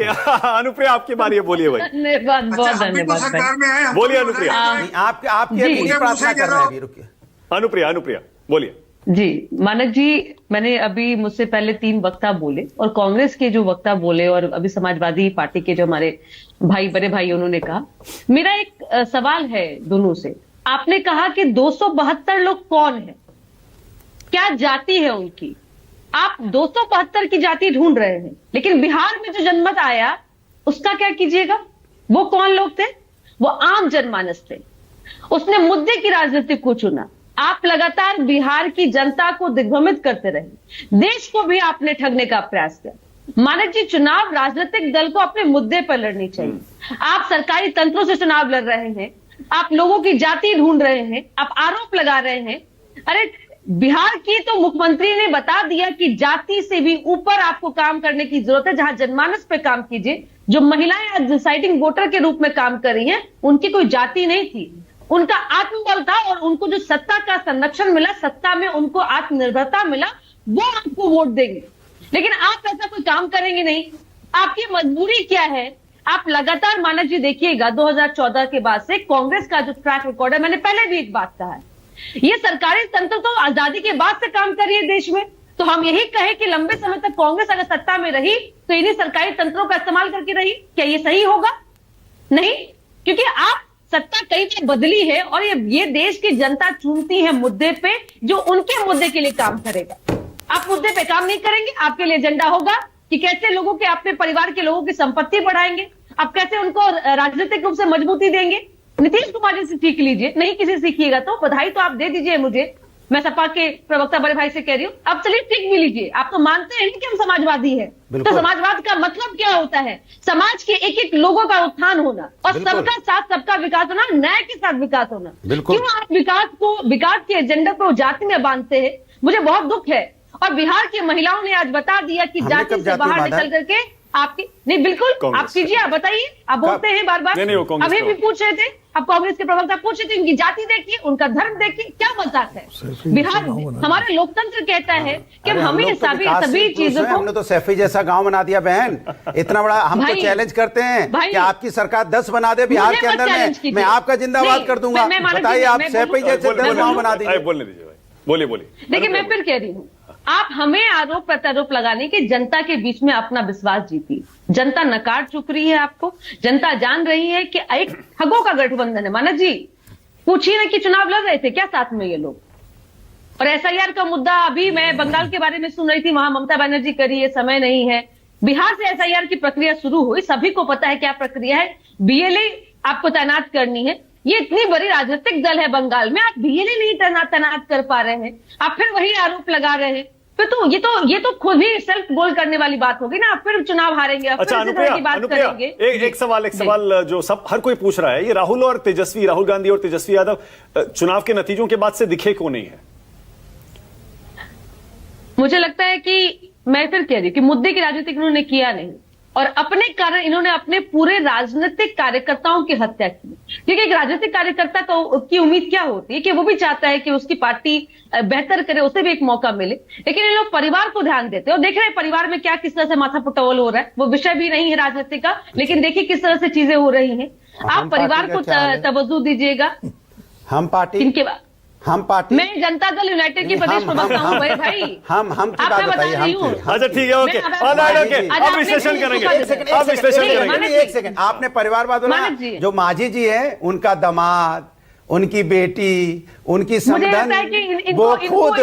अनुप्रिया आपकी बारी है, बोलिए भाई। धन्यवाद, बहुत धन्यवाद सरकार में आए, हम बोलिए तो अनुप्रिया। नहीं, आपके जी। पूरी प्रार्थना कर रहे हैं अभी, रुकिए। अनुप्रिया बोलिए। जी। मानक जी, मैंने अभी मुझसे पहले 3 वक्ता बोले और कांग्रेस के जो वक्ता बोले और अभी समाजवादी पार्टी के जो हमारे भाई, बड़े भाई, उन्होंने कहा। मेरा एक सवाल है दोनों से। आपने कहा कि 272 लोग कौन है, क्या जाति है उनकी? आप 272 की जाति ढूंढ रहे हैं, लेकिन बिहार में जो जनमत आया उसका क्या कीजिएगा? वो कौन लोग थे? वो आम जनमानस थे। उसने मुद्दे की राजनीति को चुना। आप लगातार बिहार की जनता को दिग्भ्रमित करते रहे, देश को भी आपने ठगने का प्रयास किया। मानक जी, चुनाव राजनीतिक दल को अपने मुद्दे पर लड़नी चाहिए। आप सरकारी तंत्रों से चुनाव लड़ रहे हैं, आप लोगों की जाति ढूंढ रहे हैं, आप आरोप लगा रहे हैं। अरे बिहार की तो मुख्यमंत्री ने बता दिया कि जाति से भी ऊपर आपको काम करने की जरूरत है। जहां जनमानस पे काम कीजिए। जो महिलाएं आज डिसाइडिंग वोटर के रूप में काम कर रही हैं, उनकी कोई जाति नहीं थी, उनका आत्मबल था और उनको जो सत्ता का संरक्षण मिला, सत्ता में उनको आत्मनिर्भरता मिला, वो आपको वोट देंगे। लेकिन आप ऐसा कोई काम करेंगे नहीं। आपकी मजबूरी क्या है? आप लगातार, मानक जी देखिएगा, 2014 के बाद से कांग्रेस का जो ट्रैक रिकॉर्ड है, मैंने पहले भी एक बात कहा है, ये सरकारी तंत्र तो आजादी के बाद से काम कर रही है देश में। तो हम यही कहे कि लंबे समय तक कांग्रेस अगर सत्ता में रही तो इन्हीं सरकारी तंत्रों का इस्तेमाल करके रही, क्या ये सही होगा? नहीं, क्योंकि आप सत्ता कई बार बदली है और ये देश की जनता चुनती है मुद्दे पे जो उनके मुद्दे के लिए काम करेगा। आप मुद्दे पे काम नहीं करेंगे, आपके लिए एजेंडा होगा कि कैसे लोगों के, अपने परिवार के लोगों की संपत्ति बढ़ाएंगे, आप कैसे उनको राजनीतिक रूप से मजबूती देंगे। नीतीश कुमार जी से सीख लीजिए, नहीं किसी से सीखिएगा तो बधाई तो आप दे दीजिए मुझे, मैं सपा के प्रवक्ता बड़े भाई से कह रही हूं। आप चलिए सीख भी लीजिए, आप तो मानते हैं कि हम समाजवादी हैं, तो समाजवाद का मतलब क्या होता है? समाज के एक एक लोगों का उत्थान होना और सबका साथ सबका विकास होना, न्याय के साथ विकास होना। क्यों आप विकास के एजेंडा को जाति में बांधते हैं? मुझे बहुत दुख है। और बिहार की महिलाओं ने आज बता दिया कि जाति से बाहर निकल करके आपकी, नहीं बिल्कुल आप कीजिए, आप बताइए, आप बोलते हैं बार बार, अभी भी पूछ रहे थे, अब कांग्रेस के प्रवक्ता पूछ रहे थे, उनकी जाति देखिए, उनका धर्म देखिए, क्या मजाक है? बिहार, हमारा लोकतंत्र कहता है कि हमें सभी चीजों को, हमने तो सैफी जैसा गांव बना दिया बहन, इतना बड़ा। हम तो चैलेंज करते हैं कि आपकी सरकार 10 बना दे बिहार के अंदर में, मैं आपका जिंदाबाद कर दूंगा। बताइए, आप सैफी जैसे 10 गांव बना दीजिए। बोलने दीजिए भाई, बोलिए। देखिए, मैं फिर कह रही हूँ, आप हमें आरोप प्रत्यारोप लगाने के जनता के बीच में अपना विश्वास जीती। जनता नकार चुक रही है आपको। जनता जान रही है कि एक ठगों का गठबंधन है। मानक जी, पूछिए ना कि चुनाव लड़ रहे थे क्या साथ में ये लोग? और एसआईआर का मुद्दा, अभी मैं बंगाल के बारे में सुन रही थी, वहां ममता बनर्जी करी है, समय नहीं है। बिहार से एसआईआर की प्रक्रिया शुरू हुई, सभी को पता है क्या प्रक्रिया है। बीएलए आपको तैनात करनी है। ये इतनी बड़ी राजनीतिक दल है बंगाल में, आप बीएलए नहीं तैनात कर पा रहे हैं, आप फिर वही आरोप लगा रहे हैं। तो ये तो खुद ही सेल्फ गोल करने वाली बात होगी ना। आप फिर चुनाव हारेंगे, आप अच्छा, फिर इसी तरह की बात करेंगे। एक सवाल जो सब हर कोई पूछ रहा है, ये राहुल गांधी और तेजस्वी यादव चुनाव के नतीजों के बाद से दिखे क्यों नहीं है? मुझे लगता है कि मैं फिर कह रही कि मुद्दे की राजनीति इन्होंने किया नहीं और अपने कारण इन्होंने अपने पूरे राजनीतिक कार्यकर्ताओं की हत्या की। क्योंकि एक राजनीतिक कार्यकर्ता की उम्मीद क्या होती है कि वो भी चाहता है कि उसकी पार्टी बेहतर करे, उसे भी एक मौका मिले। लेकिन ये लोग परिवार को ध्यान देते हैं और देख रहे हैं परिवार में क्या किस तरह से माथा पटोल हो रहा है। वो विषय भी नहीं है राजनीति का, लेकिन देखिए किस तरह से चीजें हो रही हैं। आप परिवार को तवज्जो दीजिएगा। हम पार्टी, मैं जनता दल यूनाइटेड की प्रदेश प्रवक्ता हूं भाई। हम की बात बताइए। अच्छा ठीक है, ओके, अब विश्लेषण करेंगे। एक सेकंड, आपने परिवारवाद बोला, जो माझी जी है उनका दामाद, उनकी बेटी, उनकी समधन, वो खुद,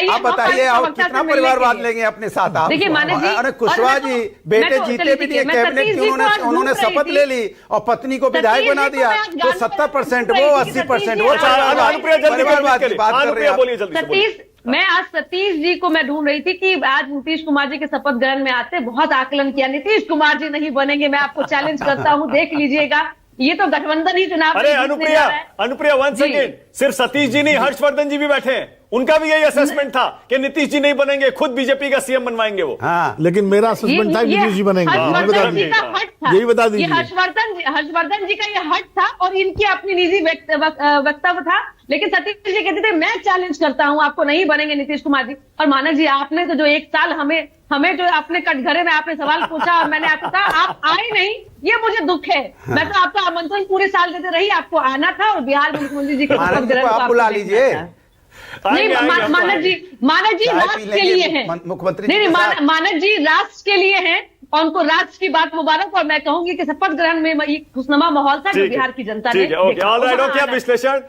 आप बताइए आप कितना परिवारवाद लेंगे अपने साथ? आप देखिए मानक जी, अरे कुशवाहा जी बेटे जीते भी नहीं कैबिनेट की, उन्होंने शपथ ले ली और पत्नी को विधायक बना दिया, तो 70% वो, 80% वो परिवारवाद की बात कर रहे हैं। मैं आज सतीश जी को मैं ढूंढ रही थी कि आज नीतीश कुमार जी के शपथ ग्रहण में आते, बहुत आकलन किया, नीतीश कुमार जी नहीं बनेंगे। मैं आपको चैलेंज करता हूं, देख लीजिएगा, ये तो गठबंधन ही चुनाव। अरे अनुप्रिया 1 सेकेंड, सिर्फ सतीश जी नहीं, हर्षवर्धन जी भी बैठे हैं, उनका भी यही असेसमेंट था कि नीतीश जी नहीं बनेंगे, खुद बीजेपी का सीएम बनवाएंगे वो। हाँ, लेकिन मेरा असेसमेंट था नीतीश जी बनेंगे, यही बता दीजिए। हर्षवर्धन जी का ये हट था और इनकी अपनी निजी वक्तव्य था। लेकिन सतीश जी कहते थे मैं चैलेंज करता हूं, आपको नहीं बनेंगे नीतीश कुमार जी। और मानक जी, आपने तो जो 1 साल हमें हमें जो अपने कटघरे में आपने सवाल पूछा और मैंने आपको कहा आप आए नहीं, ये मुझे दुख है। मैं तो आपका आमंत्रण पूरे साल देते रही, आपको आना था और बिहार में मुख्यमंत्री जी के शपथ ग्रहण को आप बुला लीजिए। नहीं, मानव जी राष्ट्र के लिए हैं, मुख्यमंत्री नहीं, मानव जी राष्ट्र के लिए हैं और उनको राष्ट्र की बात मुबारक। और मैं कहूंगी कि शपथ ग्रहण में खुशनुमा माहौल था जो बिहार की जनता ने ठीक है, ओके, ऑल राइट, ओके। अब विश्लेषण